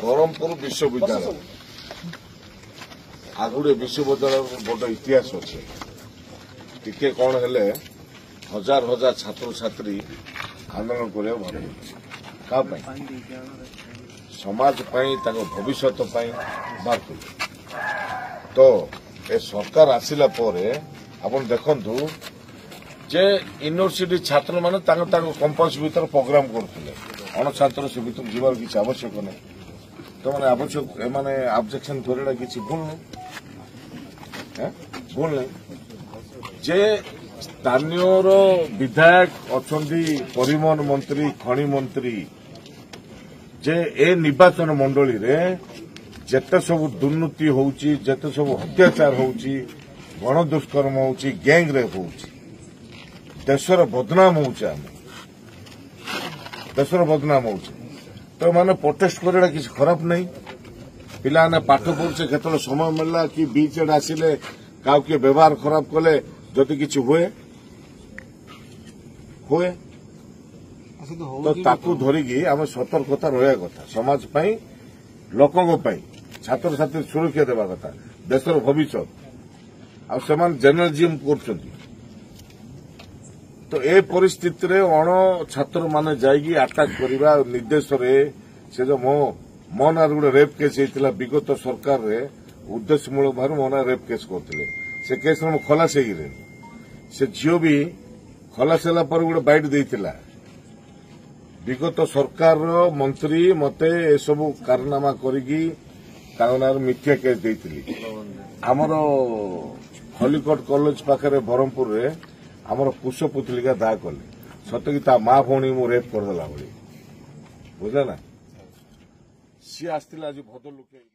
ବ୍ରହ୍ମପୁର ବିଶ୍ୱବିଦ୍ୟାଳୟ ଆଗୁଡେ ବିଶ୍ୱବିଦ୍ୟାଳୟର ବଡ ଇତିହାସ ଅଛି। ଟିକେ କଣ ହେଲେ हजार हजार छात्र छात्री आंदोलन करने बाहर क्या समाज भविष्य बाहर तो ए सरकार आसिला आपण देखंतु जे यूनिवर्सिटी छात्र माने कंपास भीतर प्रोग्राम करते अण छात्र से भीतर जीवार किसी आवश्यक नहीं तो मैंने आवश्यक माने ऑब्जेक्शन करना किसी भूल नहीं भूल नहीं जे स्थानीय विधायक अच्छा परिवहन मंत्री खनि मंत्री जे ए निर्वाचन मंडली रे जेते सब दुर्नीति होउची जेते सब अत्याचार होउची गण दुष्कर्म होउची गैंग रेप होउची देशर बदनाम होउची देशर बदनाम होउची तो माने प्रोटेस्ट करना किसी खराब नहीं पिला ने पाठ पढ़ुचे केतल समय मिलला कि बीच एड आसिले का व्यवहार खराब कले जदि किसी हुए तो ताकू धरिकी आम सतर्कता रहा कथा समाज पाई लोकों छात्र छात्री सुरक्षा देवा कथा देशर भविष्य जर्नलिज्म कर तो ए परिस्थिति रे अण छात्र माने जाइगी अटैक करवा निर्देश से जो मो ना गोटे रेप केस होता विगत सरकार रे उद्देश्यमूलक भाव मो ना रेप केस करते से केस खलास हो से झील भी खलास होला पर गोटे बाइट देइतिला विगत सरकार मंत्री मते ए सब कारनामा करिगी तानार मिथ्या केस देइतिली हमर खलिकोट कॉलेज पाखरे ब्रह्मपुर रे हमर पुष्प पुतलिका दाह कले सत कि ता मां भौणी मु रेप करदेला भली बुझला ना सी आस्तिला आज भद्र लोके।